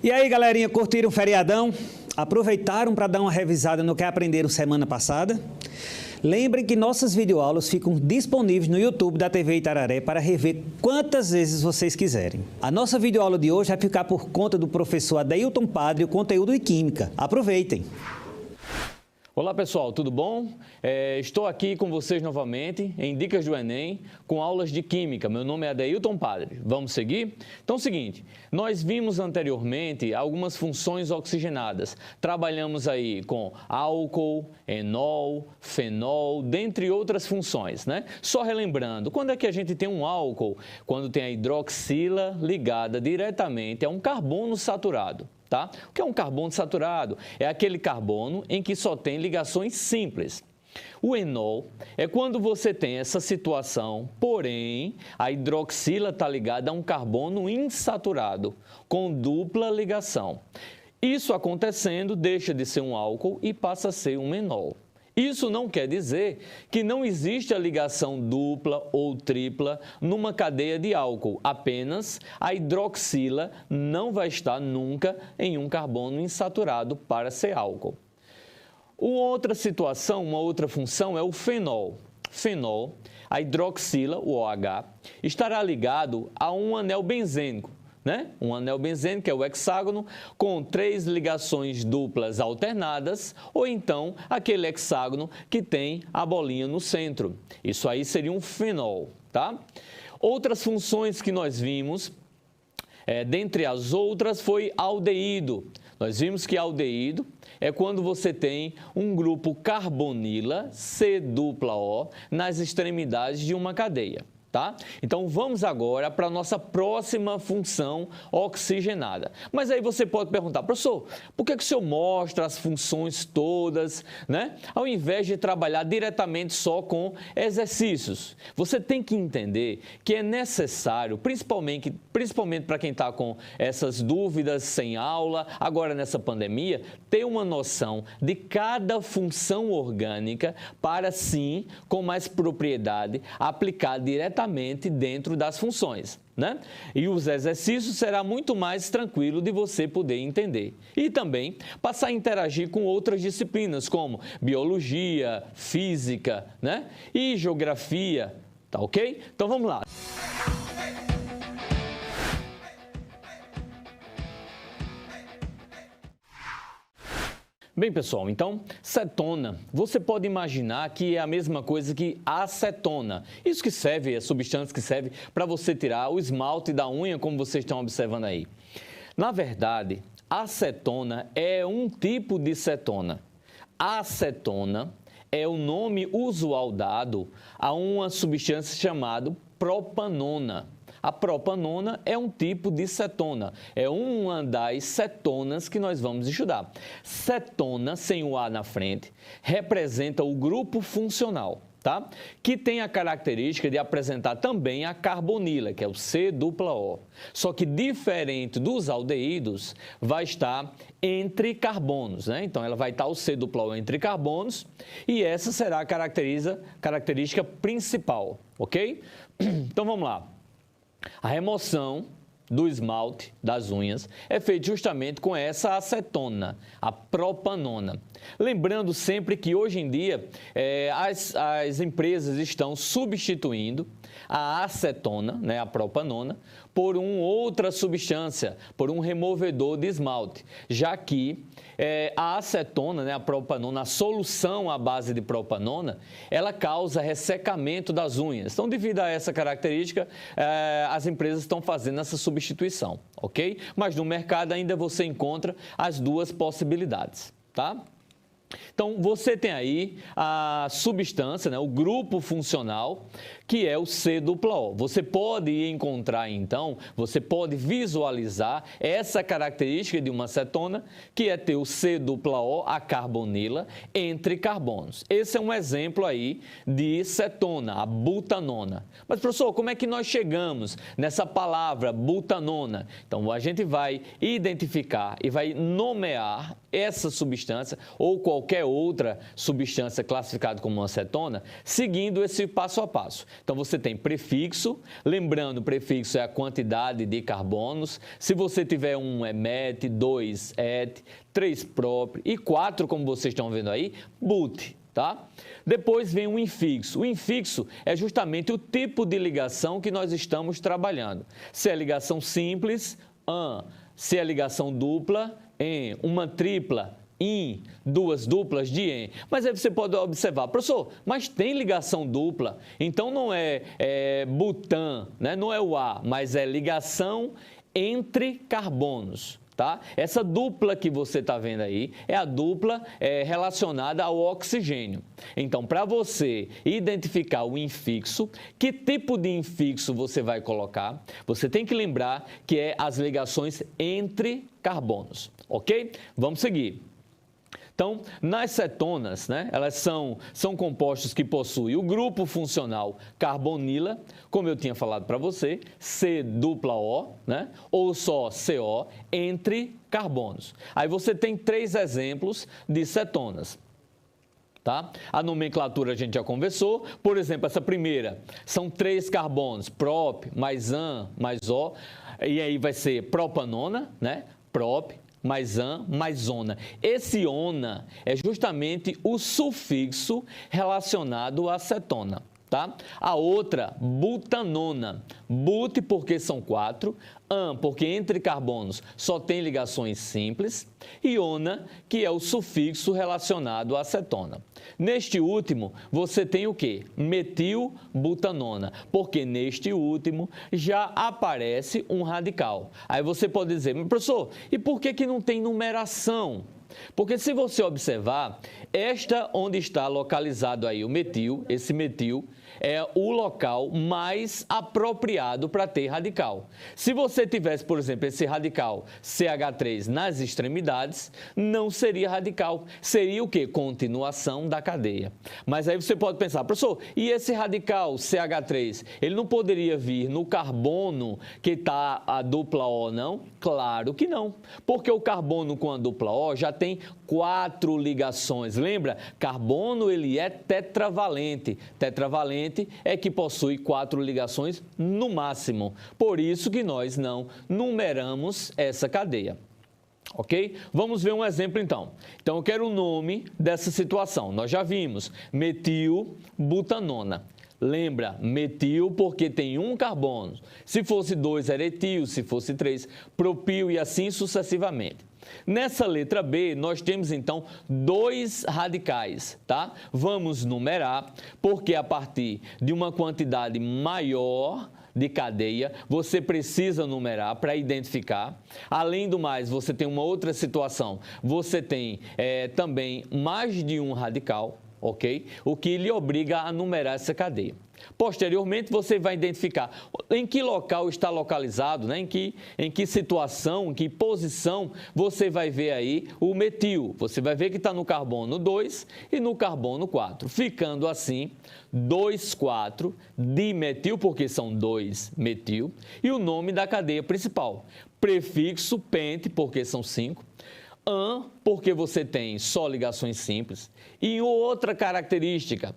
E aí, galerinha, curtiram o feriadão? Aproveitaram para dar uma revisada no que aprenderam semana passada? Lembrem que nossas videoaulas ficam disponíveis no YouTube da TV Itararé para rever quantas vezes vocês quiserem. A nossa videoaula de hoje vai ficar por conta do professor Adeilton Padre, o conteúdo de Química. Aproveitem! Olá pessoal, tudo bom? Estou aqui com vocês novamente em Dicas do Enem com aulas de Química. Meu nome é Adeilton Padre. Vamos seguir? Então é o seguinte, nós vimos anteriormente algumas funções oxigenadas. Trabalhamos aí com álcool, enol, fenol, dentre outras funções, né? Só relembrando, quando é que a gente tem um álcool? Quando tem a hidroxila ligada diretamente a um carbono saturado. Tá? O que é um carbono saturado? É aquele carbono em que só tem ligações simples. O enol é quando você tem essa situação, porém a hidroxila está ligada a um carbono insaturado, com dupla ligação. Isso acontecendo, deixa de ser um álcool e passa a ser um enol. Isso não quer dizer que não existe a ligação dupla ou tripla numa cadeia de álcool, apenas a hidroxila não vai estar nunca em um carbono insaturado para ser álcool. Uma outra situação, uma outra função é o fenol. Fenol, a hidroxila, o OH, estará ligado a um anel benzênico. Né? Um anel benzênico, que é o hexágono, com 3 ligações duplas alternadas, ou então aquele hexágono que tem a bolinha no centro. Isso aí seria um fenol, tá? Outras funções que nós vimos, dentre as outras, foi aldeído. Nós vimos que aldeído é quando você tem um grupo carbonila, C-dupla-O, nas extremidades de uma cadeia. Tá? Então, vamos agora para a nossa próxima função oxigenada. Mas aí você pode perguntar, professor, por que o senhor mostra as funções todas, né? Ao invés de trabalhar diretamente só com exercícios? Você tem que entender que é necessário, principalmente para quem está com essas dúvidas sem aula, agora nessa pandemia, ter uma noção de cada função orgânica para, sim, com mais propriedade, aplicar diretamente dentro das funções, né? E os exercícios será muito mais tranquilo de você poder entender. E também passar a interagir com outras disciplinas, como biologia, física, né? E geografia, tá ok? Então vamos lá. Bem, pessoal, então, cetona, você pode imaginar que é a mesma coisa que acetona. Isso que serve, é substância que serve para você tirar o esmalte da unha, como vocês estão observando aí. Na verdade, acetona é um tipo de cetona. Acetona é o nome usual dado a uma substância chamada propanona. A propanona é um tipo de cetona, é uma das cetonas que nós vamos estudar. Cetona, sem o A na frente, representa o grupo funcional, tá? Que tem a característica de apresentar também a carbonila, que é o C-dupla-O. Só que diferente dos aldeídos, vai estar entre carbonos, né? Então, ela vai estar o C-dupla-O entre carbonos e essa será a característica principal, ok? Então, vamos lá. A remoção do esmalte das unhas é feita justamente com essa acetona, a propanona. Lembrando sempre que hoje em dia as empresas estão substituindo a acetona, né, a propanona, por uma outra substância, por um removedor de esmalte, já que a acetona, né, a propanona, a solução à base de propanona, ela causa ressecamento das unhas. Então, devido a essa característica, as empresas estão fazendo essa substituição, ok? Mas no mercado ainda você encontra as duas possibilidades, tá? Então, você tem aí a substância, né, o grupo funcional, que é o C-dupla-O. Você pode encontrar, então, você pode visualizar essa característica de uma cetona, que é ter o C-dupla-O, a carbonila, entre carbonos. Esse é um exemplo aí de cetona, a butanona. Mas, professor, como é que nós chegamos nessa palavra butanona? Então, a gente vai identificar e vai nomear essa substância ou qualquer qualquer outra substância classificada como uma acetona, seguindo esse passo a passo. Então, você tem prefixo, lembrando, prefixo é a quantidade de carbonos. Se você tiver 1 é met, 2 et, 3 prop e 4, como vocês estão vendo aí, but. Tá? Depois vem o infixo. O infixo é justamente o tipo de ligação que nós estamos trabalhando. Se é ligação simples, an. Se é ligação dupla, en. Uma tripla, in. Duas duplas, de en. Mas aí você pode observar, professor, mas tem ligação dupla, então não é butan, né? Não é o A, mas é ligação entre carbonos. Tá? Essa dupla que você está vendo aí é a dupla relacionada ao oxigênio. Então, para você identificar o infixo, que tipo de infixo você vai colocar? Você tem que lembrar que é as ligações entre carbonos, ok? Vamos seguir. Então, nas cetonas, né, elas são compostos que possuem o grupo funcional carbonila, como eu tinha falado para você, C-O, né, ou só CO, entre carbonos. Aí você tem 3 exemplos de cetonas. Tá? A nomenclatura a gente já conversou. Por exemplo, essa primeira, são 3 carbonos, prop, mais an, mais O, e aí vai ser propanona, né, prop, mais an, mais ona. Esse ona é justamente o sufixo relacionado à cetona. Tá? A outra, butanona. But porque são 4, an porque entre carbonos só tem ligações simples e ona, que é o sufixo relacionado à acetona. Neste último, você tem o quê? Metilbutanona, porque neste último já aparece um radical. Aí você pode dizer, mas professor, e por que não tem numeração? Porque se você observar, esta onde está localizado aí o metil, esse metil, é o local mais apropriado para ter radical. Se você tivesse, por exemplo, esse radical CH3 nas extremidades, não seria radical. Seria o quê? Continuação da cadeia. Mas aí você pode pensar, professor, e esse radical CH3, ele não poderia vir no carbono que está a dupla O, não? Claro que não. Porque o carbono com a dupla O já tem 4 ligações. Lembra? Carbono, ele é tetravalente. Tetravalente é que possui 4 ligações no máximo. Por isso que nós não numeramos essa cadeia. Ok? Vamos ver um exemplo então. Então eu quero o nome dessa situação. Nós já vimos metilbutanona. Lembra, metil porque tem 1 carbono. Se fosse 2 era etil, se fosse 3 propil e assim sucessivamente. Nessa letra B, nós temos então 2 radicais, tá? Vamos numerar, porque a partir de uma quantidade maior de cadeia, você precisa numerar para identificar. Além do mais, você tem uma outra situação, você tem também mais de 1 radical, ok? O que lhe obriga a numerar essa cadeia. Posteriormente, você vai identificar em que local está localizado, né? em que situação, em que posição você vai ver aí o metil. Você vai ver que está no carbono 2 e no carbono 4, ficando assim 2,4 dimetil, porque são 2 metil, e o nome da cadeia principal. Prefixo pente, porque são 5. An, porque você tem só ligações simples. E outra característica,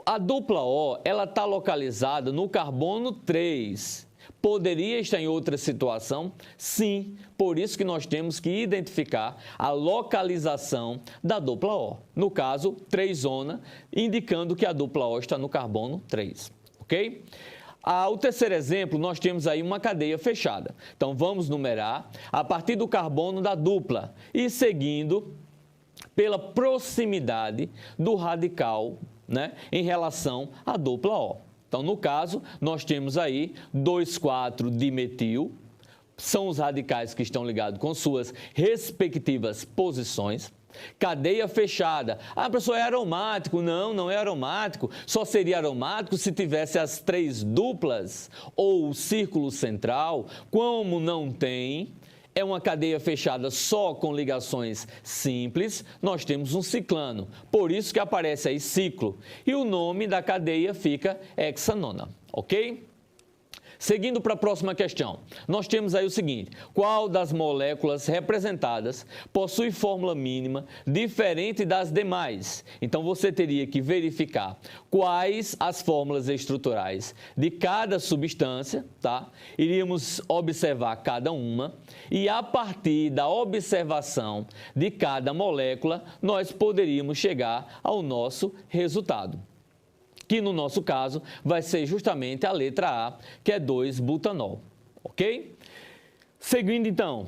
a dupla O, ela está localizada no carbono 3. Poderia estar em outra situação? Sim, por isso que nós temos que identificar a localização da dupla O. No caso, 3-ona, indicando que a dupla O está no carbono 3, ok? O terceiro exemplo, nós temos aí uma cadeia fechada. Então, vamos numerar a partir do carbono da dupla e seguindo pela proximidade do radical, né, em relação à dupla O. Então, no caso, nós temos aí 2,4 dimetil, são os radicais que estão ligados com suas respectivas posições. Cadeia fechada. Ah, professor, é aromático? Não, não é aromático. Só seria aromático se tivesse as 3 duplas ou o círculo central. Como não tem, é uma cadeia fechada só com ligações simples, nós temos um ciclano. Por isso que aparece aí ciclo. E o nome da cadeia fica hexanona, ok? Seguindo para a próxima questão, nós temos aí o seguinte: qual das moléculas representadas possui fórmula mínima diferente das demais? Então, você teria que verificar quais as fórmulas estruturais de cada substância, tá? Iríamos observar cada uma e, a partir da observação de cada molécula, nós poderíamos chegar ao nosso resultado, que no nosso caso vai ser justamente a letra A, que é 2-butanol, ok? Seguindo então,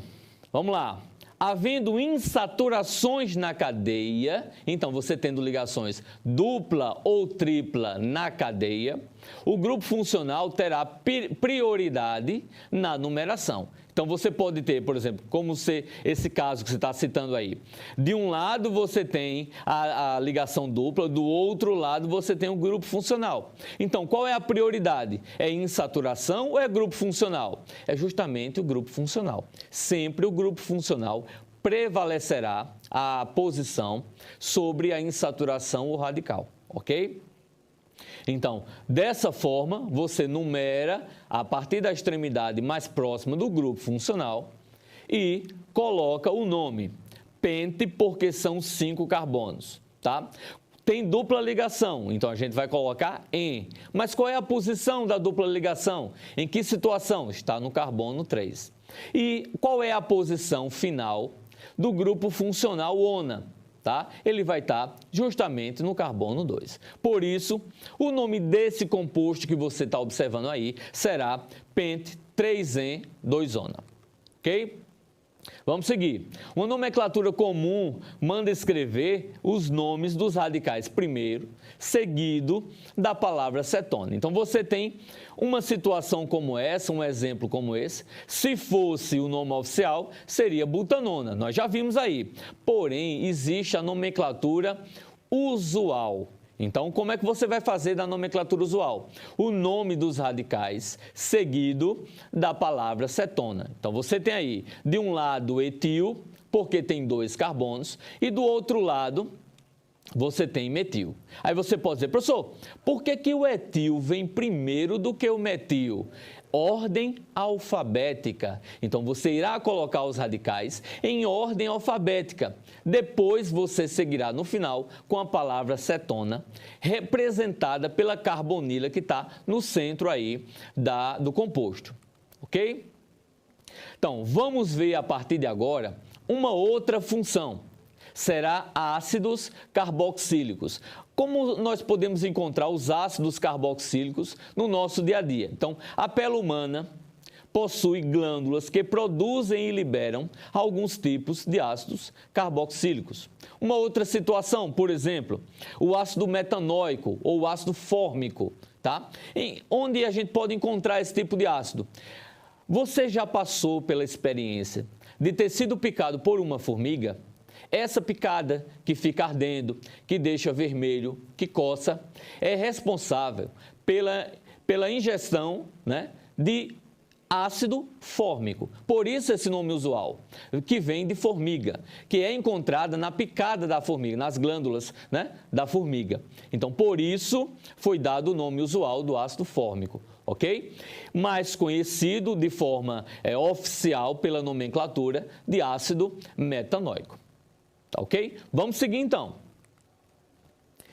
vamos lá. Havendo insaturações na cadeia, então você tendo ligações dupla ou tripla na cadeia, o grupo funcional terá prioridade na numeração. Então, você pode ter, por exemplo, como esse caso que você está citando aí. De um lado, você tem a ligação dupla, do outro lado, você tem o grupo funcional. Então, qual é a prioridade? É insaturação ou é grupo funcional? É justamente o grupo funcional. Sempre o grupo funcional prevalecerá a posição sobre a insaturação ou radical, ok? Então, dessa forma, você numera a partir da extremidade mais próxima do grupo funcional e coloca o nome pente, porque são 5 carbonos, tá? Tem dupla ligação, então a gente vai colocar em. Mas qual é a posição da dupla ligação? Em que situação? Está no carbono 3. E qual é a posição final do grupo funcional ONA? Tá? Ele vai estar justamente no carbono 2. Por isso, o nome desse composto que você está observando aí será pente 3En2-ona. Ok? Vamos seguir. Uma nomenclatura comum manda escrever os nomes dos radicais primeiro, seguido da palavra cetona. Então, você tem uma situação como essa, um exemplo como esse. Se fosse o nome oficial, seria butanona. Nós já vimos aí. Porém, existe a nomenclatura usual. Então, como é que você vai fazer da nomenclatura usual? O nome dos radicais seguido da palavra cetona. Então, você tem aí, de um lado, etil, porque tem 2 carbonos, e do outro lado, você tem metil. Aí você pode dizer, professor, por que o etil vem primeiro do que o metil? Ordem alfabética. Então, você irá colocar os radicais em ordem alfabética. Depois, você seguirá no final com a palavra cetona, representada pela carbonila que está no centro aí do composto. Ok? Então, vamos ver a partir de agora uma outra função. Será ácidos carboxílicos. Como nós podemos encontrar os ácidos carboxílicos no nosso dia a dia? Então, a pele humana possui glândulas que produzem e liberam alguns tipos de ácidos carboxílicos. Uma outra situação, por exemplo, o ácido metanóico ou o ácido fórmico, tá? Onde a gente pode encontrar esse tipo de ácido? Você já passou pela experiência de ter sido picado por uma formiga? Essa picada que fica ardendo, que deixa vermelho, que coça, é responsável pela ingestão, né, de ácido fórmico. Por isso esse nome usual, que vem de formiga, que é encontrada na picada da formiga, nas glândulas, né, da formiga. Então, por isso foi dado o nome usual do ácido fórmico. Ok? Mais conhecido de forma oficial pela nomenclatura de ácido metanóico. Tá ok? Vamos seguir então.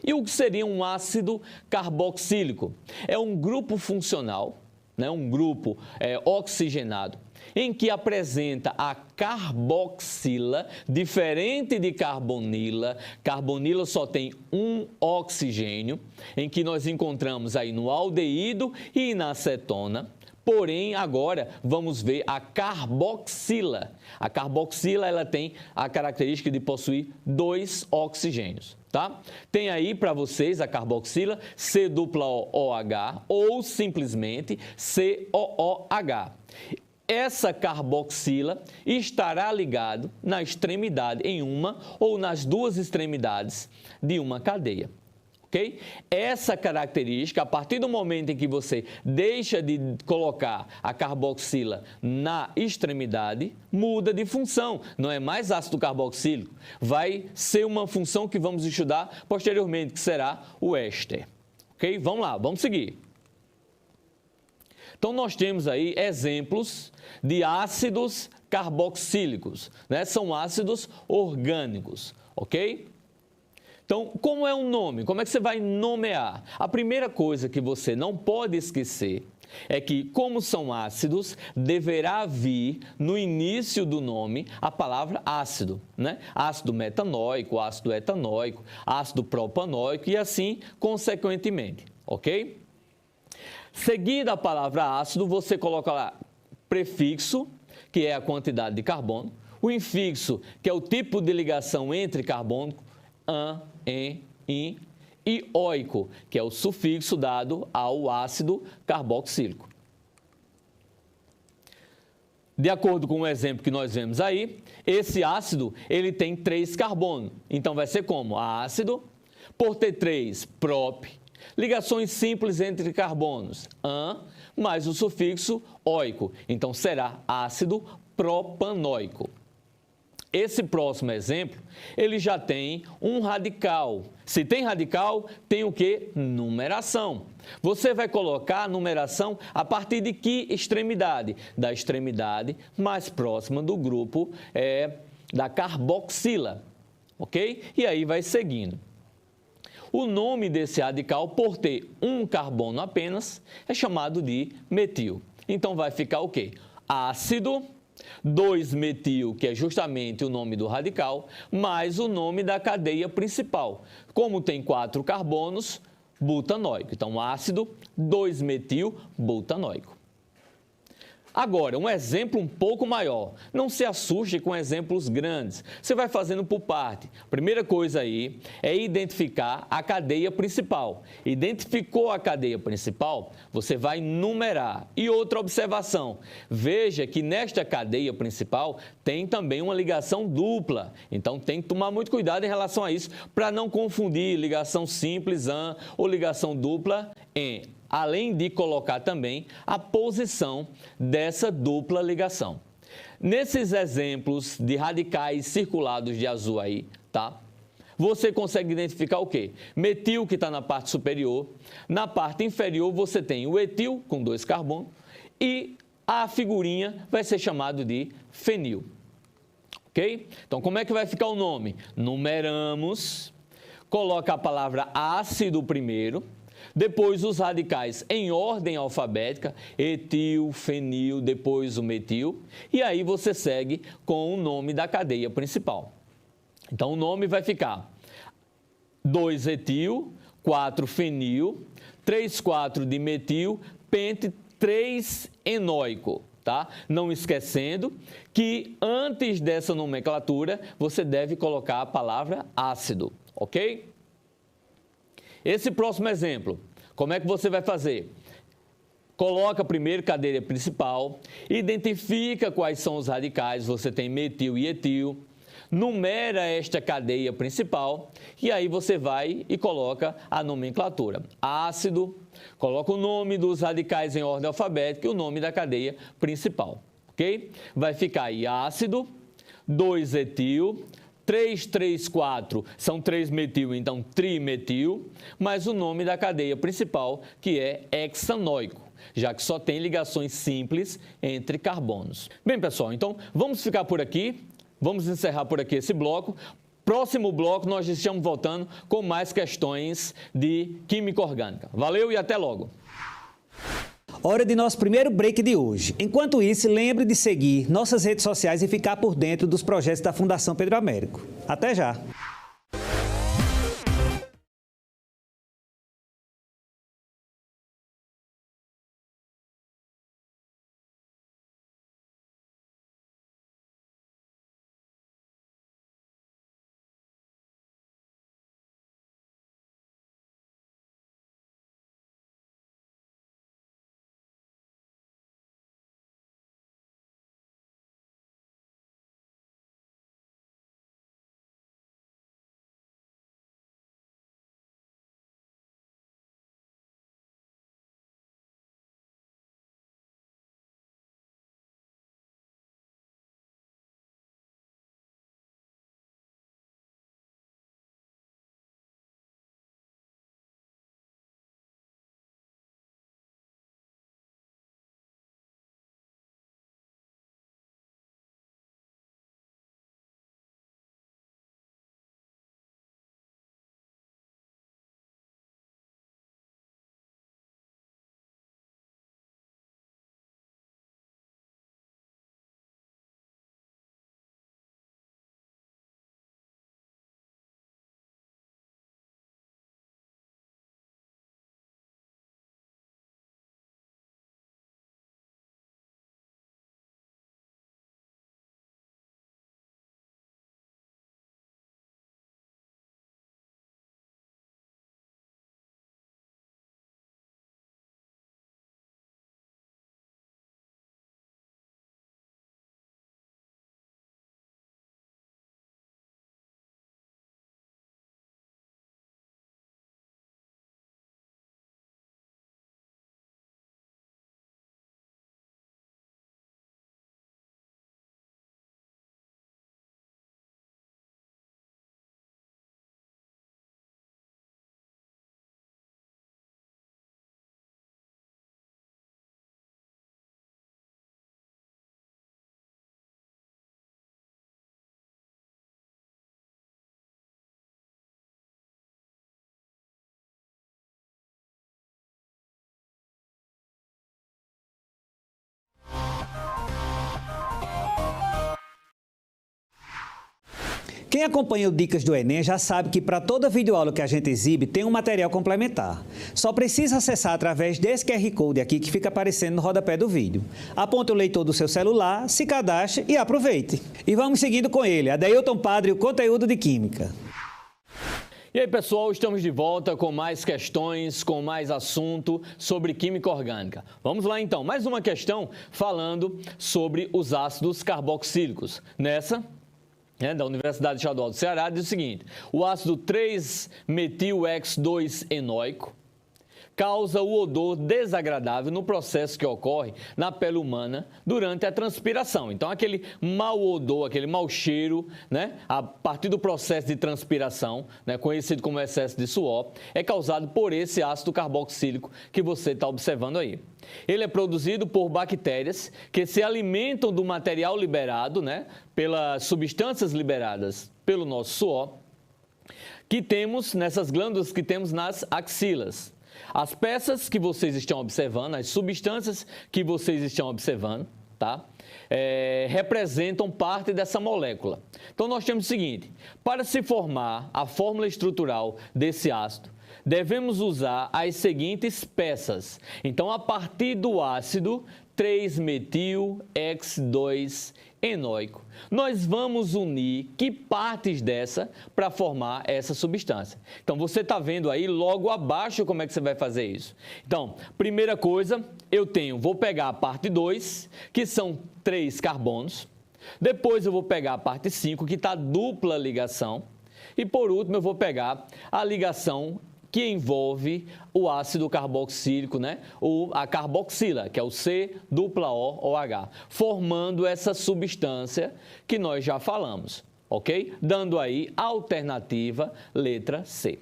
E o que seria um ácido carboxílico? É um grupo funcional, né, um grupo oxigenado, em que apresenta a carboxila, diferente de carbonila. Carbonila só tem um oxigênio, em que nós encontramos aí no aldeído e na acetona. Porém, agora vamos ver a carboxila. A carboxila ela tem a característica de possuir 2 oxigênios, tá? Tem aí para vocês a carboxila C-OH ou simplesmente COOH. Essa carboxila estará ligado na extremidade, em uma ou nas 2 extremidades de uma cadeia. Okay? Essa característica, a partir do momento em que você deixa de colocar a carboxila na extremidade, muda de função. Não é mais ácido carboxílico. Vai ser uma função que vamos estudar posteriormente, que será o éster. Okay? Vamos lá, vamos seguir. Então, nós temos aí exemplos de ácidos carboxílicos, né? São ácidos orgânicos, ok? Então, como é um nome? Como é que você vai nomear? A primeira coisa que você não pode esquecer é que, como são ácidos, deverá vir no início do nome a palavra ácido, né? Ácido metanóico, ácido etanóico, ácido propanóico e assim consequentemente, ok? Seguida a palavra ácido, você coloca lá prefixo, que é a quantidade de carbono, o infixo, que é o tipo de ligação entre carbono, an, en, in, e óico, que é o sufixo dado ao ácido carboxílico. De acordo com o exemplo que nós vemos aí, esse ácido ele tem 3 carbonos. Então, vai ser como? Ácido, por ter 3, prop, ligações simples entre carbonos, an, mais o sufixo óico. Então, será ácido propanóico. Esse próximo exemplo, ele já tem um radical. Se tem radical, tem o quê? Numeração. Você vai colocar a numeração a partir de que extremidade? Da extremidade mais próxima do grupo da carboxila, ok? E aí vai seguindo. O nome desse radical, por ter um carbono apenas, é chamado de metil. Então, vai ficar o quê? Ácido 2-metil, que é justamente o nome do radical, mais o nome da cadeia principal. Como tem 4 carbonos, butanóico. Então, ácido 2-metil butanóico. Agora, um exemplo um pouco maior. Não se assuste com exemplos grandes. Você vai fazendo por parte. Primeira coisa aí é identificar a cadeia principal. Identificou a cadeia principal, você vai numerar. E outra observação, veja que nesta cadeia principal tem também uma ligação dupla. Então, tem que tomar muito cuidado em relação a isso para não confundir ligação simples, an, ou ligação dupla, en. Além de colocar também a posição dessa dupla ligação. Nesses exemplos de radicais circulados de azul aí, tá? Você consegue identificar o quê? Metil, que está na parte superior. Na parte inferior, você tem o etil, com 2 carbonos. E a figurinha vai ser chamado de fenil. Ok? Então, como é que vai ficar o nome? Numeramos, coloca a palavra ácido primeiro, depois os radicais em ordem alfabética, etil, fenil, depois o metil, e aí você segue com o nome da cadeia principal. Então, o nome vai ficar 2-etil, 4-fenil, 3,4 de metil, pente 3-enóico, tá? Não esquecendo que antes dessa nomenclatura, você deve colocar a palavra ácido, ok? Esse próximo exemplo, como é que você vai fazer? Coloca primeiro cadeia principal, identifica quais são os radicais, você tem metil e etil, numera esta cadeia principal e aí você vai e coloca a nomenclatura. Ácido, coloca o nome dos radicais em ordem alfabética e o nome da cadeia principal, ok? Vai ficar aí ácido, 2-etil, 3,3,4 são 3-metil, então trimetil, mais o nome da cadeia principal, que é hexanóico, já que só tem ligações simples entre carbonos. Bem, pessoal, então vamos ficar por aqui, vamos encerrar por aqui esse bloco. Próximo bloco nós estamos voltando com mais questões de química orgânica. Valeu e até logo! Hora de nosso primeiro break de hoje. Enquanto isso, lembre de seguir nossas redes sociais e ficar por dentro dos projetos da Fundação Pedro Américo. Até já! Quem acompanha o Dicas do Enem já sabe que para toda videoaula que a gente exibe tem um material complementar. Só precisa acessar através desse QR Code aqui que fica aparecendo no rodapé do vídeo. Aponte o leitor do seu celular, se cadastre e aproveite. E vamos seguindo com ele, Adeilton Padre, o conteúdo de Química. E aí, pessoal, estamos de volta com mais questões, com mais assunto sobre química orgânica. Vamos lá, então. Mais uma questão falando sobre os ácidos carboxílicos. Nessa, da Universidade Estadual do Ceará, diz o seguinte: o ácido 3-metil-X2-enóico causa o odor desagradável no processo que ocorre na pele humana durante a transpiração. Então, aquele mau odor, aquele mau cheiro, a partir do processo de transpiração, conhecido como excesso de suor, é causado por esse ácido carboxílico que você está observando aí. Ele é produzido por bactérias que se alimentam do material liberado, pelas substâncias liberadas pelo nosso suor, que temos nessas glândulas que temos nas axilas. As peças que vocês estão observando, as substâncias que vocês estão observando, representam parte dessa molécula. Então, nós temos o seguinte: para se formar a fórmula estrutural desse ácido, devemos usar as seguintes peças. Então, a partir do ácido 3-metil-X2-enóico, nós vamos unir que partes dessa para formar essa substância. Então, você está vendo aí logo abaixo como é que você vai fazer isso. Então, primeira coisa, vou pegar a parte 2, que são 3 carbonos. Depois eu vou pegar a parte 5, que está dupla ligação. E por último, eu vou pegar a ligação que envolve o ácido carboxílico, a carboxila, que é o C-O-OH, formando essa substância que nós já falamos, ok? Dando aí a alternativa letra C,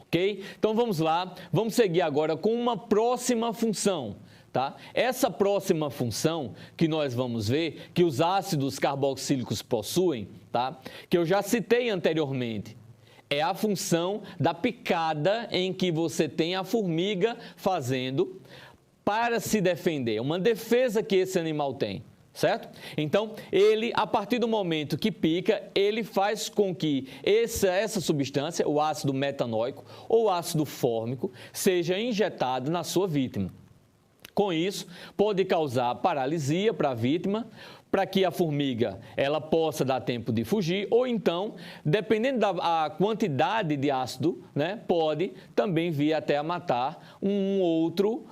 ok? Então vamos lá, vamos seguir agora com uma próxima função, tá? Essa próxima função que nós vamos ver, que os ácidos carboxílicos possuem, tá? Que eu já citei anteriormente, é a função da picada em que você tem a formiga fazendo para se defender. Uma defesa que esse animal tem, certo? Então, ele, a partir do momento que pica, ele faz com que essa substância, o ácido metanóico ou ácido fórmico, seja injetado na sua vítima. Com isso, pode causar paralisia para a vítima, para que a formiga ela possa dar tempo de fugir, ou então, dependendo da quantidade de ácido, pode também vir até a matar um outro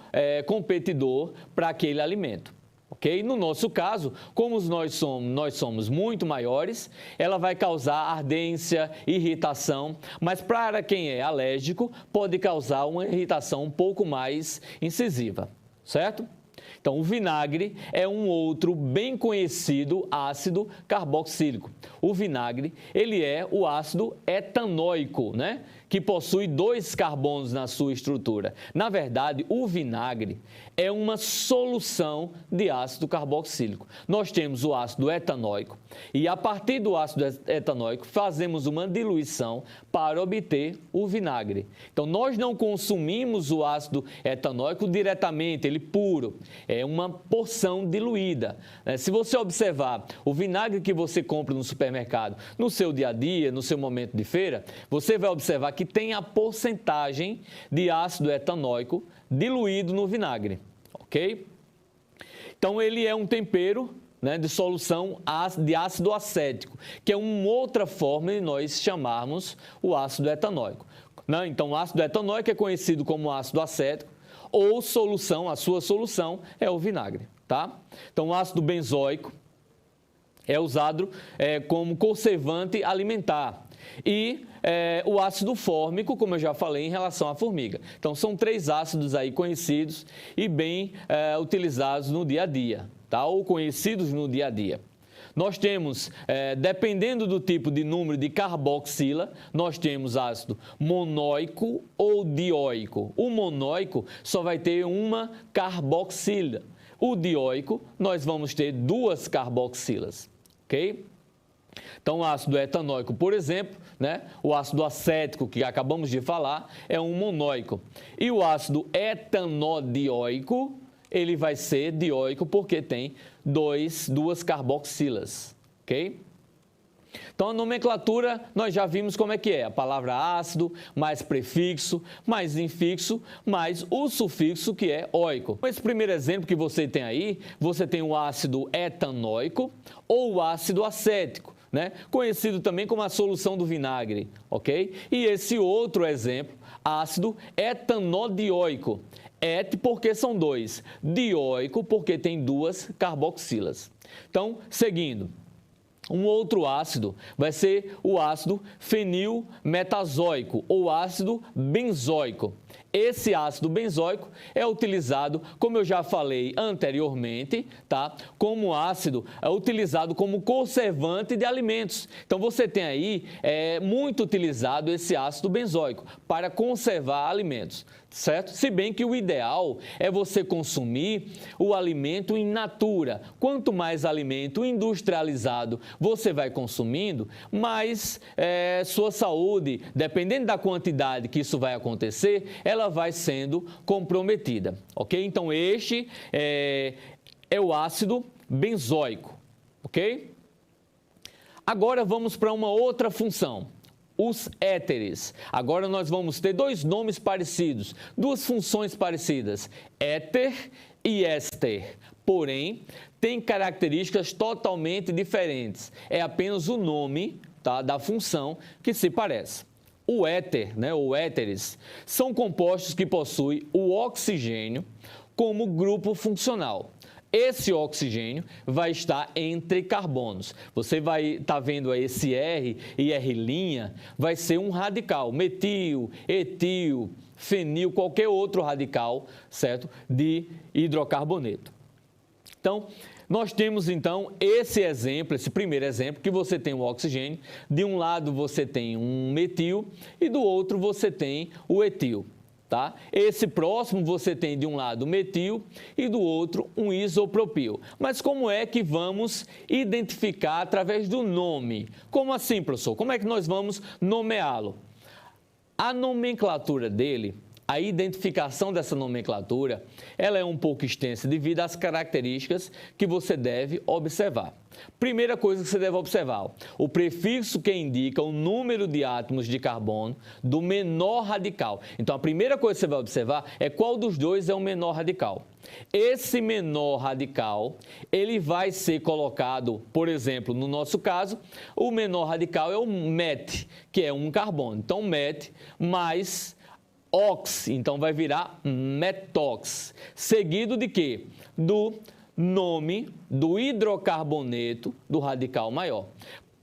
competidor para aquele alimento. Okay? No nosso caso, como nós somos muito maiores, ela vai causar ardência, irritação, mas para quem é alérgico, pode causar uma irritação um pouco mais incisiva, certo? Então, o vinagre é um outro bem conhecido ácido carboxílico. O vinagre, ele é o ácido etanóico, que possui 2 carbonos na sua estrutura. Na verdade, o vinagre é uma solução de ácido carboxílico. Nós temos o ácido etanóico e, a partir do ácido etanóico, fazemos uma diluição para obter o vinagre. Então, nós não consumimos o ácido etanóico diretamente, ele puro. É uma porção diluída. Se você observar o vinagre que você compra no supermercado, no seu dia a dia, no seu momento de feira, você vai observar que tem a porcentagem de ácido etanóico diluído no vinagre, ok? Então, ele é um tempero de solução de ácido acético, que é uma outra forma de nós chamarmos o ácido etanóico. Então, o ácido etanóico é conhecido como ácido acético, ou solução, a sua solução é o vinagre, tá? Então, o ácido benzoico é usado como conservante alimentar. E o ácido fórmico, como eu já falei, em relação à formiga. Então, são 3 ácidos aí conhecidos e bem utilizados no dia a dia, tá? Ou conhecidos no dia a dia. Nós temos, dependendo do tipo de número de carboxila, nós temos ácido monóico ou dioico. O monóico só vai ter uma carboxila. O dioico, nós vamos ter 2 carboxilas, ok? Então, o ácido etanóico, por exemplo, o ácido acético, que acabamos de falar, é um monóico. E o ácido etanodioico, ele vai ser dioico porque tem 2 carboxilas, ok? Então, a nomenclatura, nós já vimos como é que é. A palavra ácido, mais prefixo, mais infixo, mais o sufixo, que é oico. Esse primeiro exemplo que você tem aí, você tem o ácido etanóico ou o ácido acético, né? Conhecido também como a solução do vinagre, ok? E esse outro exemplo, ácido etanodioico. Et porque são dois, dioico porque tem duas carboxilas. Então, seguindo. Um outro ácido vai ser o ácido fenilmetazoico ou ácido benzoico. Esse ácido benzoico é utilizado, como eu já falei anteriormente, tá? Como ácido é utilizado como conservante de alimentos. Então, você tem aí muito utilizado esse ácido benzoico para conservar alimentos, certo? Se bem que o ideal é você consumir o alimento in natura. Quanto mais alimento industrializado você vai consumindo, mais sua saúde, dependendo da quantidade que isso vai acontecer, ela vai sendo comprometida, ok? Então, este é o ácido benzoico, ok? Agora, vamos para uma outra função. Os éteres. Agora nós vamos ter dois nomes parecidos, duas funções parecidas, éter e éster. Porém, tem características totalmente diferentes. É apenas o nome, tá, da função que se parece. O éter, né, ou éteres, são compostos que possuem o oxigênio como grupo funcional. Esse oxigênio vai estar entre carbonos. Você vai estar vendo aí esse R e R', vai ser um radical, metil, etil, fenil, qualquer outro radical, certo? De hidrocarboneto. Então, nós temos então esse exemplo, esse primeiro exemplo, que você tem o oxigênio, de um lado você tem um metil e do outro você tem o etil. Tá? Esse próximo você tem de um lado metil e do outro um isopropil. Mas como é que vamos identificar através do nome? Como assim, professor? Como é que nós vamos nomeá-lo? A nomenclatura dele, a identificação dessa nomenclatura, ela é um pouco extensa devido às características que você deve observar. Primeira coisa que você deve observar, o prefixo que indica o número de átomos de carbono do menor radical. Então, a primeira coisa que você vai observar é qual dos dois é o menor radical. Esse menor radical, ele vai ser colocado, por exemplo, no nosso caso, o menor radical é o met, que é um carbono. Então, met mais ox, então vai virar metox. Seguido de quê? Do nome do hidrocarboneto do radical maior.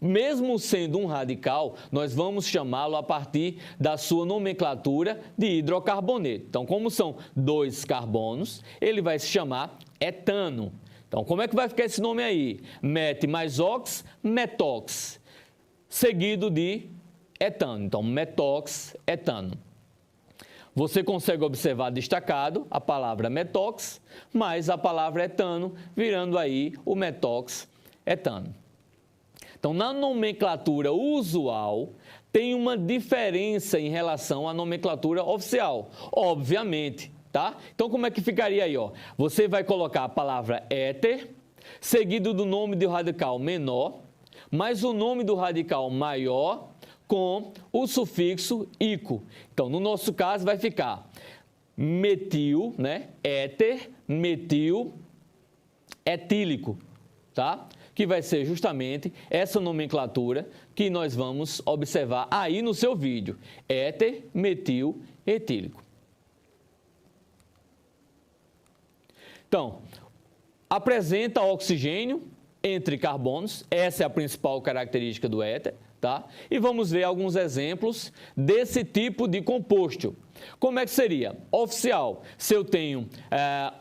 Mesmo sendo um radical, nós vamos chamá-lo a partir da sua nomenclatura de hidrocarboneto. Então, como são dois carbonos, ele vai se chamar etano. Então, como é que vai ficar esse nome aí? Met mais ox, metox, seguido de etano. Então, metox, etano. Você consegue observar destacado a palavra metox, mais a palavra etano, virando aí o metox etano. Então, na nomenclatura usual, tem uma diferença em relação à nomenclatura oficial, obviamente, tá? Então, como é que ficaria aí, ó? Você vai colocar a palavra éter, seguido do nome do radical menor, mais o nome do radical maior, com o sufixo ico. Então, no nosso caso, vai ficar metil, né? Éter, metil, etílico, tá? Que vai ser justamente essa nomenclatura que nós vamos observar aí no seu vídeo. Éter, metil, etílico. Então, apresenta oxigênio entre carbonos, essa é a principal característica do éter. Tá? E vamos ver alguns exemplos desse tipo de composto. Como é que seria? Oficial, se eu tenho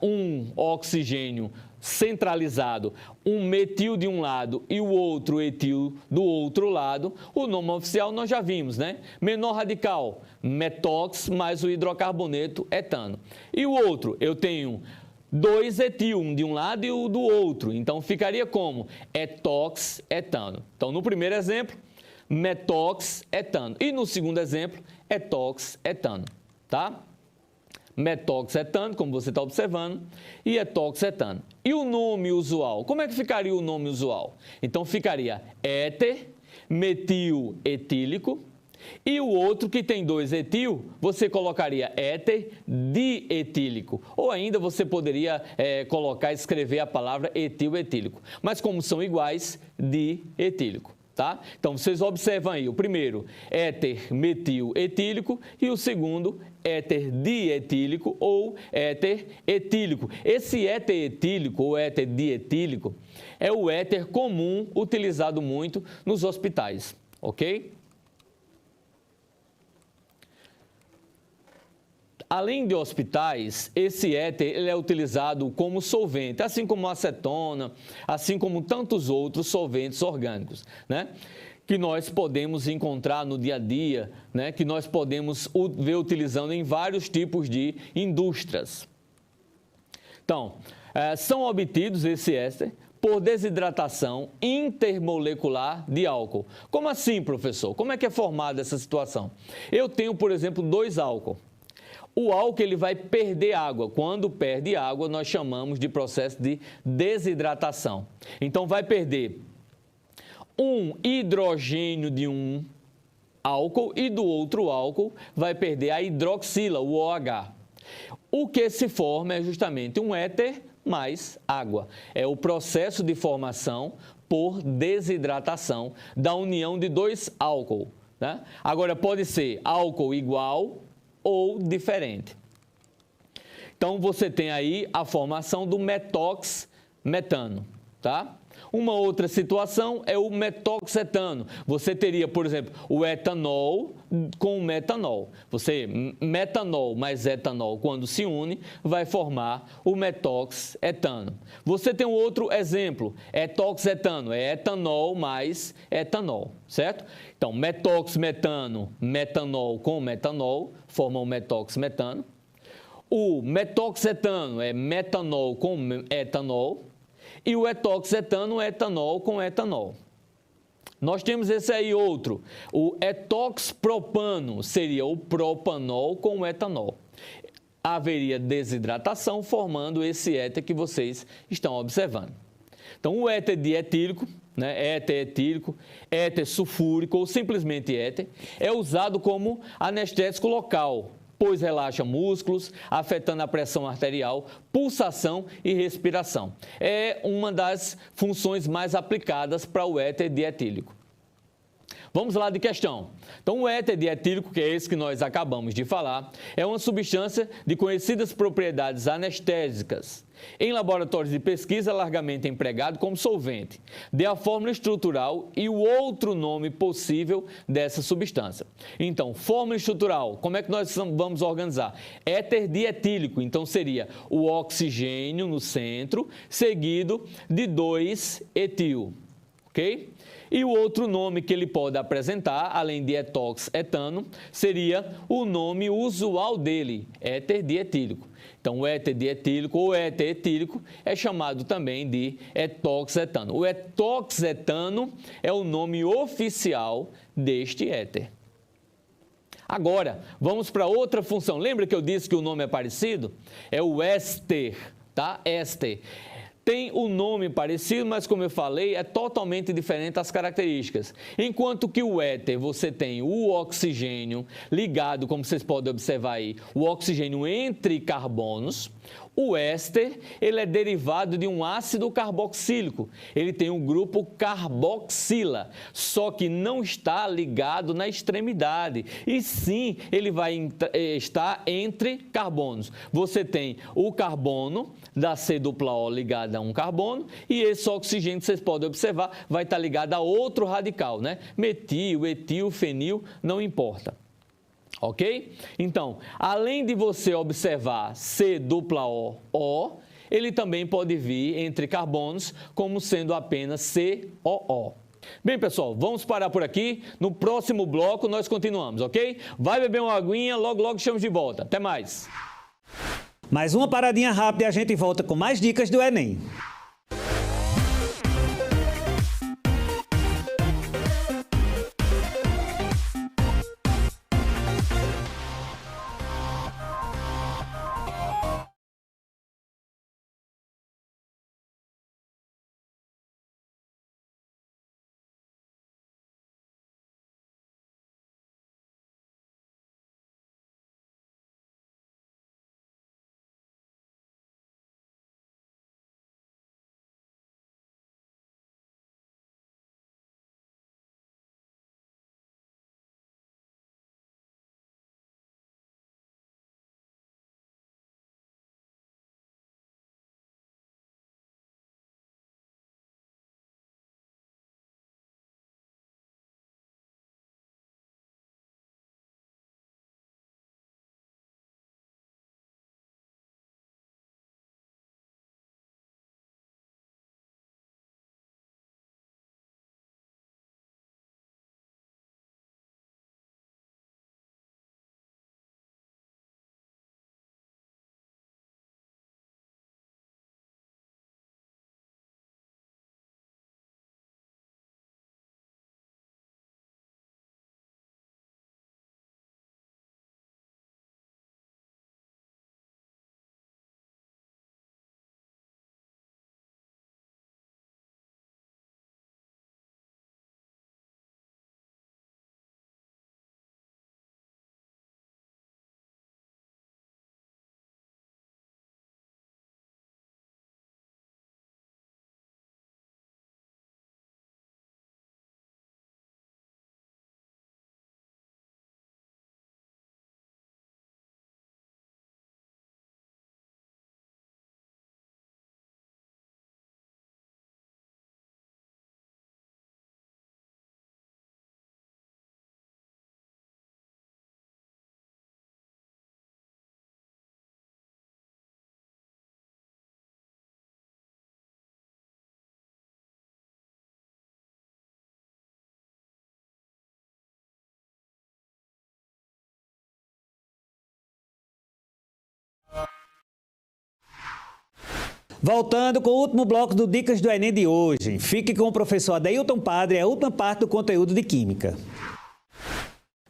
um oxigênio centralizado, um metil de um lado e o outro etil do outro lado, o nome oficial nós já vimos, né? Menor radical, metox mais o hidrocarboneto etano. E o outro, eu tenho dois etil, um de um lado e o do outro. Então, ficaria como? Etox etano. Então, no primeiro exemplo, metox etano. E no segundo exemplo, etox etano, tá? Metox etano, como você está observando, e etox etano. E o nome usual? Como é que ficaria o nome usual? Então, ficaria éter, metil-etílico. E o outro que tem 2 etil, você colocaria éter dietílico. Ou ainda você poderia escrever a palavra etil-etílico. Mas como são iguais, dietílico. Tá? Então, vocês observam aí, o primeiro, éter metil-etílico, e o segundo, éter dietílico ou éter etílico. Esse éter etílico ou éter dietílico é o éter comum utilizado muito nos hospitais, ok? Além de hospitais, esse éter ele é utilizado como solvente, assim como a acetona, assim como tantos outros solventes orgânicos, né? Que nós podemos encontrar no dia a dia, né? Que nós podemos ver utilizando em vários tipos de indústrias. Então, são obtidos esse éster por desidratação intermolecular de álcool. Como assim, professor? Como é que é formada essa situação? Eu tenho, por exemplo, 2 álcool. O álcool ele vai perder água. Quando perde água, nós chamamos de processo de desidratação. Então, vai perder um hidrogênio de um álcool e do outro álcool vai perder a hidroxila, o OH. O que se forma é justamente um éter mais água. É o processo de formação por desidratação da união de 2 álcool, né? Agora, pode ser álcool igual ou diferente. Então, você tem aí a formação do metox-metano, tá? Uma outra situação é o metoxetano. Você teria, por exemplo, o etanol com o metanol. Metanol mais etanol, quando se une, vai formar o metoxetano. Você tem um outro exemplo, etoxetano, é etanol mais etanol, certo? Então, metoxmetano, metanol com metanol, formam o metoxmetano. O metoxetano é metanol com etanol. E o etoxetano é etanol com etanol. Nós temos esse aí outro, o etoxpropano, seria o propanol com o etanol. Haveria desidratação formando esse éter que vocês estão observando. Então, o éter dietílico, né, éter etílico, éter sulfúrico ou simplesmente éter, é usado como anestésico local, pois relaxa músculos, afetando a pressão arterial, pulsação e respiração. É uma das funções mais aplicadas para o éter dietílico. Vamos lá de questão. Então, o éter dietílico, que é esse que nós acabamos de falar, é uma substância de conhecidas propriedades anestésicas. Em laboratórios de pesquisa, largamente empregado como solvente. Dê a fórmula estrutural e o outro nome possível dessa substância. Então, fórmula estrutural, como é que nós vamos organizar? Éter dietílico, então seria o oxigênio no centro, seguido de 2-etil, ok? E o outro nome que ele pode apresentar, além de etox-etano, seria o nome usual dele, éter dietílico. Então, o éter dietílico ou éter etílico é chamado também de etoxetano. O etoxetano é o nome oficial deste éter. Agora, vamos para outra função. Lembra que eu disse que o nome é parecido? É o éster, tá? Éster. Tem o nome parecido, mas como eu falei, é totalmente diferente as características. Enquanto que o éter, você tem o oxigênio ligado, como vocês podem observar aí, o oxigênio entre carbonos. O éster, ele é derivado de um ácido carboxílico. Ele tem um grupo carboxila, só que não está ligado na extremidade. E sim, ele vai estar entre carbonos. Você tem o carbono da C-O ligado a um carbono e esse oxigênio, vocês podem observar, vai estar ligado a outro radical, né? Metil, etil, fenil, não importa. Ok? Então, além de você observar C-O-O, ele também pode vir entre carbonos como sendo apenas COO. Bem, pessoal, vamos parar por aqui. No próximo bloco nós continuamos, ok? Vai beber uma aguinha, logo, logo estamos de volta. Até mais! Mais uma paradinha rápida e a gente volta com mais dicas do Enem. Voltando com o último bloco do Dicas do Enem de hoje. Fique com o professor Adeilton Padre, a última parte do conteúdo de Química.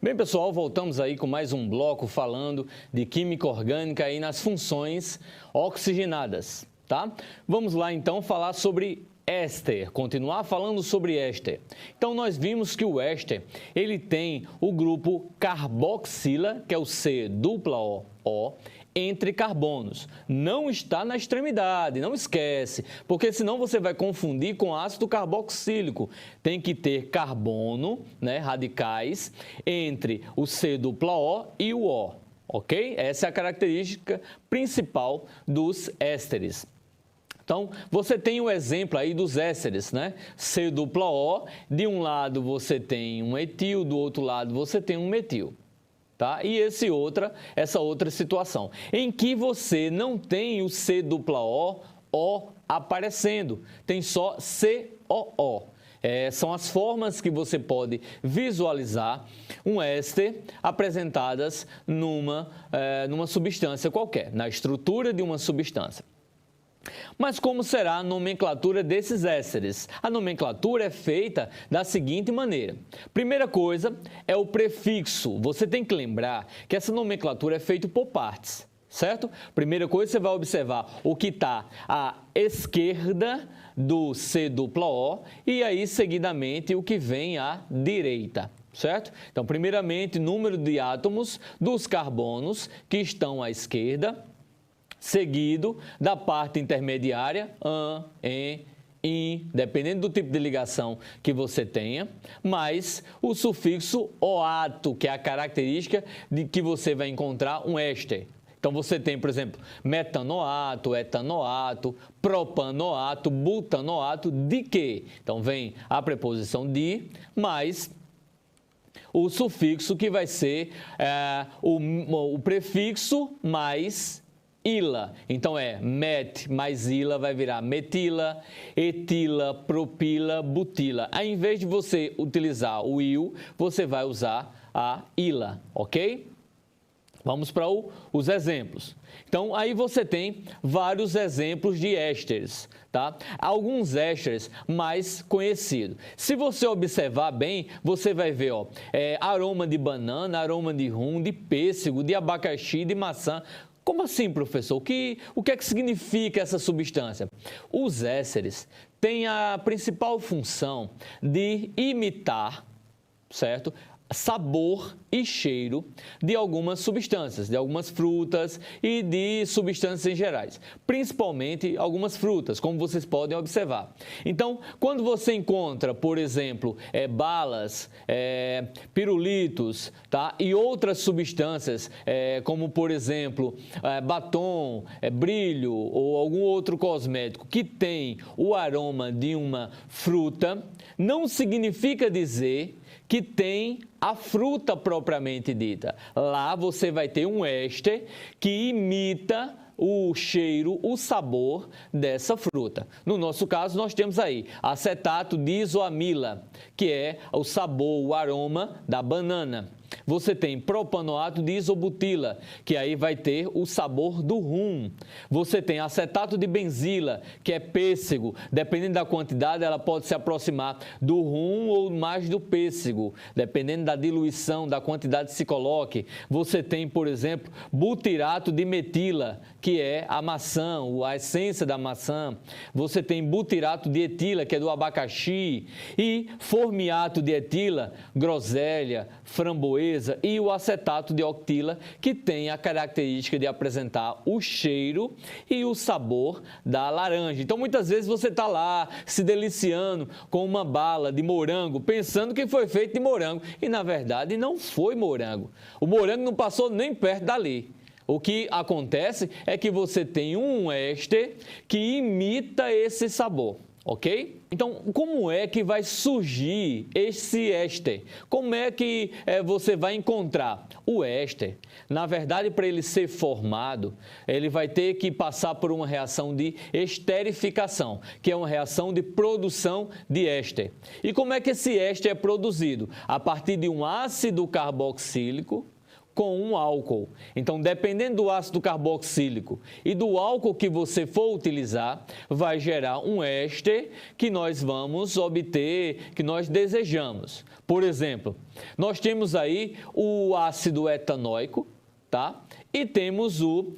Bem, pessoal, voltamos aí com mais um bloco falando de química orgânica e nas funções oxigenadas, tá? Vamos lá, então, falar sobre éster, continuar falando sobre éster. Então, nós vimos que o éster, ele tem o grupo carboxila, que é o C-O-O, entre carbonos. Não está na extremidade, não esquece, porque senão você vai confundir com ácido carboxílico. Tem que ter carbono, né, radicais, entre o C-O e o O, ok? Essa é a característica principal dos ésteres. Então, você tem o exemplo aí dos ésteres, né? C-O, de um lado você tem um etil, do outro lado você tem um metil. Tá? E essa outra situação, em que você não tem o C-O aparecendo, tem só COO. São as formas que você pode visualizar um éster apresentadas numa substância qualquer, na estrutura de uma substância. Mas como será a nomenclatura desses ésteres? A nomenclatura é feita da seguinte maneira. Primeira coisa é o prefixo. Você tem que lembrar que essa nomenclatura é feita por partes, certo? Primeira coisa, você vai observar o que está à esquerda do C-O e aí, seguidamente, o que vem à direita. Certo? Então, primeiramente, número de átomos dos carbonos que estão à esquerda, seguido da parte intermediária, an, en, in, dependendo do tipo de ligação que você tenha, mais o sufixo oato, que é a característica de que você vai encontrar um éster. Então, você tem, por exemplo, metanoato, etanoato, propanoato, butanoato, de que? Então, vem a preposição de, mais o sufixo que vai ser o prefixo mais ila. Então, met mais ila vai virar metila, etila, propila, butila. Ao invés de você utilizar o il, você vai usar a ila, ok? Vamos para os exemplos. Então, aí você tem vários exemplos de ésteres, tá? Alguns ésteres mais conhecidos. Se você observar bem, você vai ver, aroma de banana, aroma de rum, de pêssego, de abacaxi, de maçã. Como assim, professor? O que é que significa essa substância? Os ésteres têm a principal função de imitar, certo? Sabor e cheiro de algumas substâncias, de algumas frutas e de substâncias em gerais, principalmente algumas frutas, como vocês podem observar. Então, quando você encontra, por exemplo, balas, pirulitos, tá? E outras substâncias, como por exemplo, batom, brilho ou algum outro cosmético que tem o aroma de uma fruta, não significa dizer que tem a fruta propriamente dita. Lá você vai ter um éster que imita o cheiro, o sabor dessa fruta. No nosso caso, nós temos aí acetato de isoamila, que é o sabor, o aroma da banana. Você tem propanoato de isobutila, que aí vai ter o sabor do rum. Você tem acetato de benzila, que é pêssego. Dependendo da quantidade, ela pode se aproximar do rum ou mais do pêssego, dependendo da diluição, da quantidade que se coloque. Você tem, por exemplo, butirato de metila, que é a maçã, a essência da maçã. Você tem butirato de etila, que é do abacaxi, e formiato de etila, groselha, framboesa, e o acetato de octila, que tem a característica de apresentar o cheiro e o sabor da laranja. Então, muitas vezes você está lá se deliciando com uma bala de morango, pensando que foi feito de morango, e na verdade não foi morango. O morango não passou nem perto dali. O que acontece é que você tem um éster que imita esse sabor, ok? Então, como é que vai surgir esse éster? Como é que você vai encontrar? O éster, na verdade, para ele ser formado, ele vai ter que passar por uma reação de esterificação, que é uma reação de produção de éster. E como é que esse éster é produzido? A partir de um ácido carboxílico com um álcool. Então, dependendo do ácido carboxílico e do álcool que você for utilizar, vai gerar um éster que nós vamos obter, que nós desejamos. Por exemplo, nós temos aí o ácido etanóico, tá? E temos o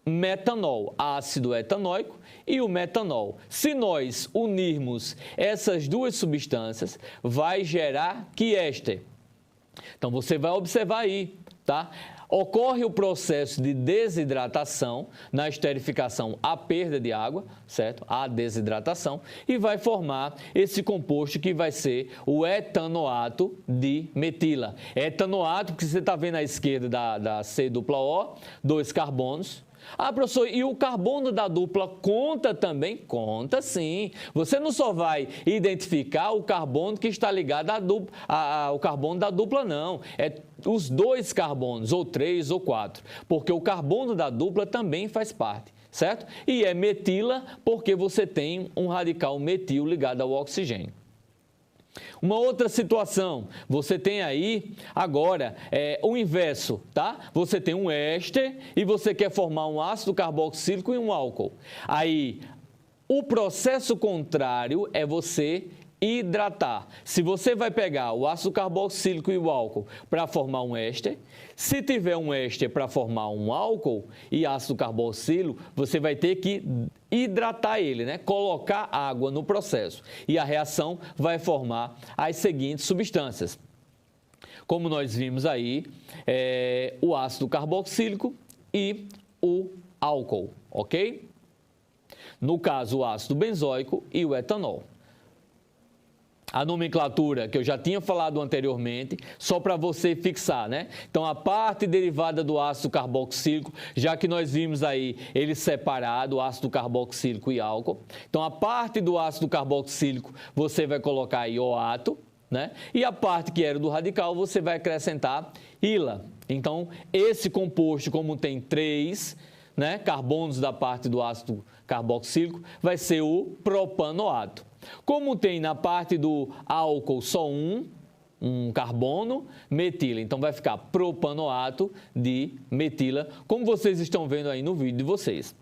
metanol, ácido etanóico e o metanol. Se nós unirmos essas duas substâncias, vai gerar que éster? Então, você vai observar aí, tá? Ocorre o processo de desidratação, na esterificação, a perda de água, certo? A desidratação, e vai formar esse composto que vai ser o etanoato de metila. Etanoato, que você está vendo à esquerda da C-O, 2 carbonos. Ah, professor, e o carbono da dupla conta também? Conta sim. Você não só vai identificar o carbono que está ligado ao carbono da dupla, não. É os 2 carbonos, ou 3 ou 4, porque o carbono da dupla também faz parte, certo? E é metila porque você tem um radical metil ligado ao oxigênio. Uma outra situação, você tem aí agora o inverso, tá? Você tem um éster e você quer formar um ácido carboxílico e um álcool. Aí, o processo contrário é você hidratar. Se você vai pegar o ácido carboxílico e o álcool para formar um éster, se tiver um éster para formar um álcool e ácido carboxílico, você vai ter que hidratar ele, né? Colocar água no processo. E a reação vai formar as seguintes substâncias. Como nós vimos aí, o ácido carboxílico e o álcool, ok? No caso, o ácido benzoico e o etanol. A nomenclatura que eu já tinha falado anteriormente, só para você fixar, né? Então, a parte derivada do ácido carboxílico, já que nós vimos aí ele separado, ácido carboxílico e álcool. Então, a parte do ácido carboxílico, você vai colocar aí OAto, né? E a parte que era do radical, você vai acrescentar ILA. Então, esse composto, como tem 3, né, carbonos da parte do ácido carboxílico, vai ser o propanoato. Como tem na parte do álcool só um carbono, metila. Então, vai ficar propanoato de metila, como vocês estão vendo aí no vídeo de vocês.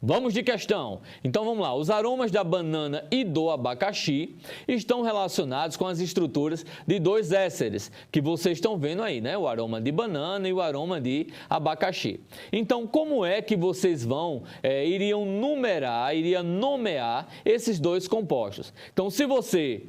Vamos de questão. Então, vamos lá. Os aromas da banana e do abacaxi estão relacionados com as estruturas de 2 ésteres, que vocês estão vendo aí, né? O aroma de banana e o aroma de abacaxi. Então, como é que vocês iriam nomear esses 2 compostos? Então, se você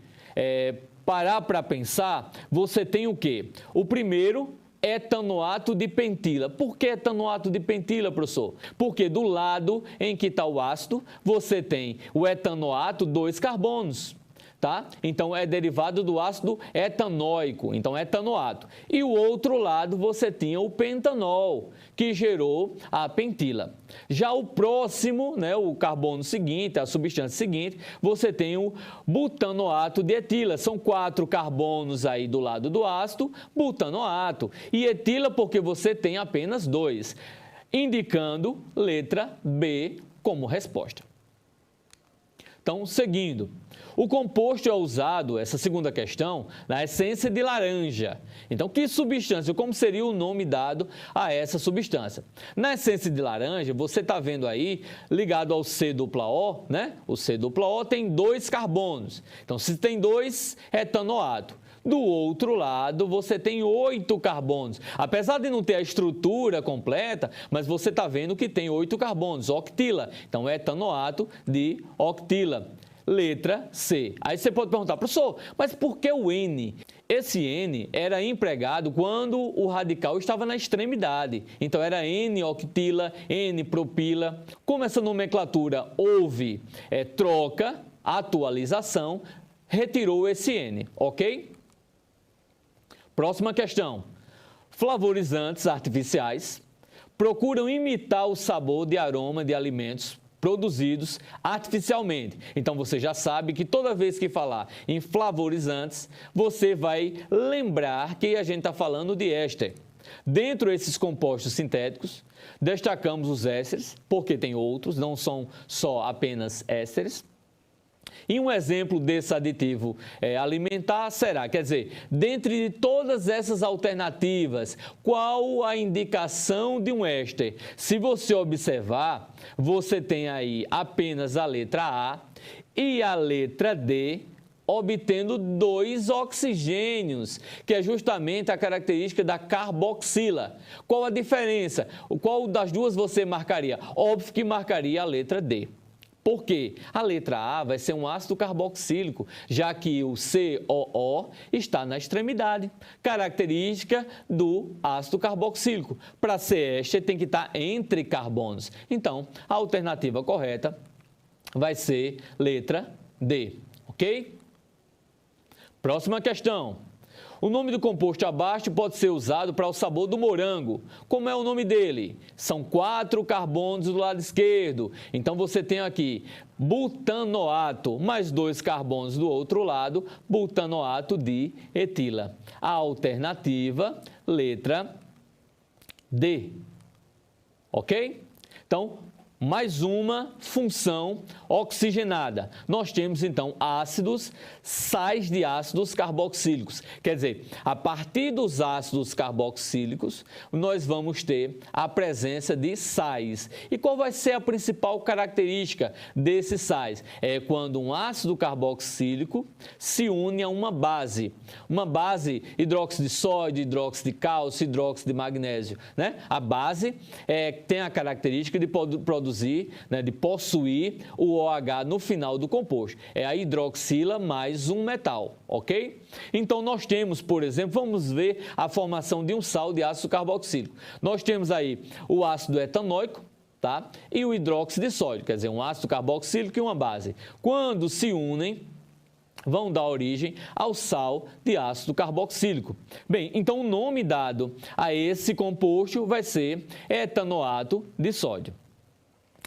parar para pensar, você tem o quê? O primeiro, etanoato de pentila. Por que etanoato de pentila, professor? Porque do lado em que está o ácido, você tem o etanoato, 2 carbonos, tá? Então, é derivado do ácido etanóico, então etanoato. E o outro lado, você tinha o pentanol, que gerou a pentila. Já o próximo, né, o carbono seguinte, a substância seguinte, você tem o butanoato de etila. São 4 carbonos aí do lado do ácido, butanoato. E etila porque você tem apenas 2, indicando letra B como resposta. Então, seguindo. O composto é usado, essa segunda questão, na essência de laranja. Então, que substância? Como seria o nome dado a essa substância? Na essência de laranja, você está vendo aí, ligado ao C-O, né? O C-O tem 2 carbonos. Então, se tem 2, etanoato. Do outro lado, você tem 8 carbonos. Apesar de não ter a estrutura completa, mas você está vendo que tem 8 carbonos, octila. Então, etanoato de octila. Letra C. Aí você pode perguntar, professor, mas por que o N? Esse N era empregado quando o radical estava na extremidade. Então, era N-octila, N-propila. Como essa nomenclatura houve troca, atualização, retirou esse N, ok? Próxima questão. Flavorizantes artificiais procuram imitar o sabor de aroma de alimentos produzidos artificialmente. Então, você já sabe que toda vez que falar em flavorizantes, você vai lembrar que a gente está falando de éster. Dentro desses compostos sintéticos, destacamos os ésteres, porque tem outros, não são só apenas ésteres. E um exemplo desse aditivo alimentar será, quer dizer, dentre todas essas alternativas, qual a indicação de um éster? Se você observar, você tem aí apenas a letra A e a letra D, obtendo 2 oxigênios, que é justamente a característica da carboxila. Qual a diferença? Qual das duas você marcaria? Óbvio que marcaria a letra D. Por quê? A letra A vai ser um ácido carboxílico, já que o COO está na extremidade, característica do ácido carboxílico. Para ser éster, tem que estar entre carbonos. Então, a alternativa correta vai ser letra D, ok? Próxima questão. O nome do composto abaixo pode ser usado para o sabor do morango. Como é o nome dele? São 4 carbonos do lado esquerdo. Então, você tem aqui butanoato, mais 2 carbonos do outro lado, butanoato de etila. A alternativa, letra D. Ok? Então, mais uma função oxigenada. Nós temos, então, ácidos, sais de ácidos carboxílicos. Quer dizer, a partir dos ácidos carboxílicos, nós vamos ter a presença de sais. E qual vai ser a principal característica desses sais? É quando um ácido carboxílico se une a uma base. Uma base hidróxido de sódio, hidróxido de cálcio, hidróxido de magnésio, né? A base tem a característica de produzir, né, de possuir o OH no final do composto. É a hidroxila mais um metal, ok? Então, nós temos, por exemplo, vamos ver a formação de um sal de ácido carboxílico. Nós temos aí o ácido etanóico, tá? E o hidróxido de sódio, quer dizer, um ácido carboxílico e uma base. Quando se unem, vão dar origem ao sal de ácido carboxílico. Bem, então o nome dado a esse composto vai ser etanoato de sódio.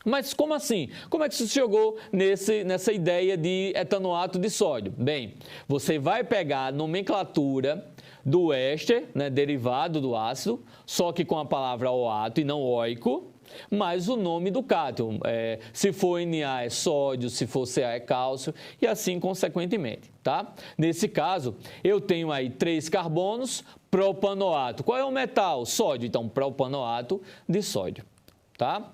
Mas como assim? Como é que se chegou nessa ideia de etanoato de sódio? Bem, você vai pegar a nomenclatura do éster, né, derivado do ácido, só que com a palavra oato e não oico, mais o nome do cátion. Se for Na é sódio, se for Ca é cálcio e assim consequentemente, tá? Nesse caso, eu tenho aí 3 carbonos, propanoato. Qual é o metal? Sódio, então propanoato de sódio, tá?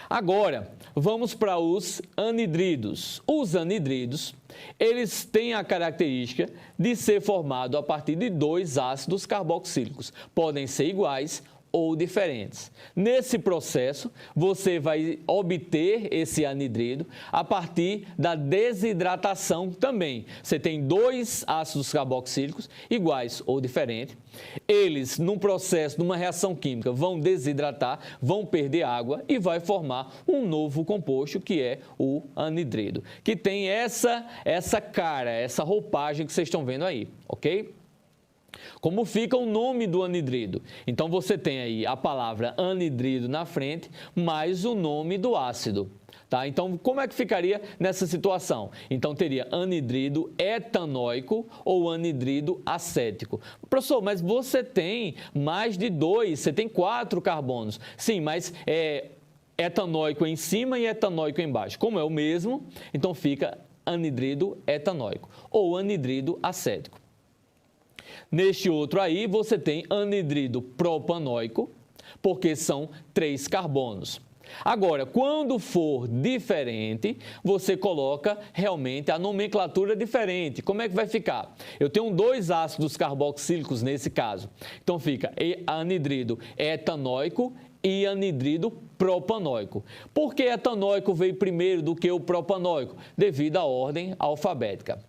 Agora, vamos para os anidridos. Os anidridos, eles têm a característica de ser formado a partir de 2 ácidos carboxílicos. Podem ser iguais ou diferentes. Nesse processo, você vai obter esse anidrido a partir da desidratação também. Você tem 2 ácidos carboxílicos iguais ou diferentes. Eles, num processo, numa reação química, vão desidratar, vão perder água e vai formar um novo composto que é o anidrido, que tem essa cara, essa roupagem que vocês estão vendo aí, ok? Como fica o nome do anidrido? Então, você tem aí a palavra anidrido na frente, mais o nome do ácido. Tá? Então, como é que ficaria nessa situação? Então, teria anidrido etanóico ou anidrido acético. Professor, mas você tem mais de 2, você tem 4 carbonos. Sim, mas etanóico em cima e etanóico embaixo. Como é o mesmo, então fica anidrido etanóico ou anidrido acético. Neste outro aí, você tem anidrido propanóico, porque são 3 carbonos. Agora, quando for diferente, você coloca realmente a nomenclatura diferente. Como é que vai ficar? Eu tenho 2 ácidos carboxílicos nesse caso. Então, fica anidrido etanóico e anidrido propanóico. Por que etanóico veio primeiro do que o propanóico? Devido à ordem alfabética.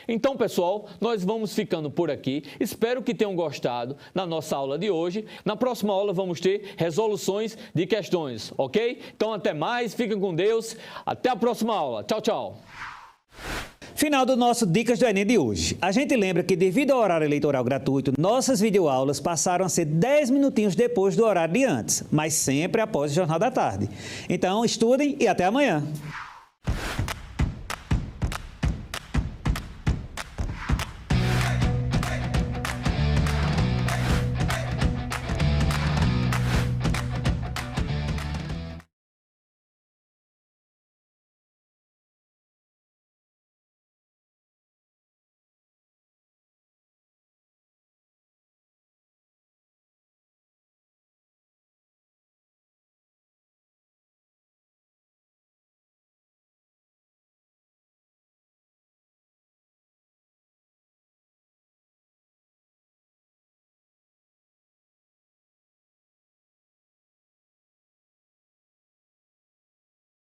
Então, pessoal, nós vamos ficando por aqui. Espero que tenham gostado da nossa aula de hoje. Na próxima aula vamos ter resoluções de questões, ok? Então, até mais, fiquem com Deus. Até a próxima aula. Tchau, tchau. Final do nosso Dicas do Enem de hoje. A gente lembra que, devido ao horário eleitoral gratuito, nossas videoaulas passaram a ser 10 minutinhos depois do horário de antes, mas sempre após o Jornal da Tarde. Então, estudem e até amanhã.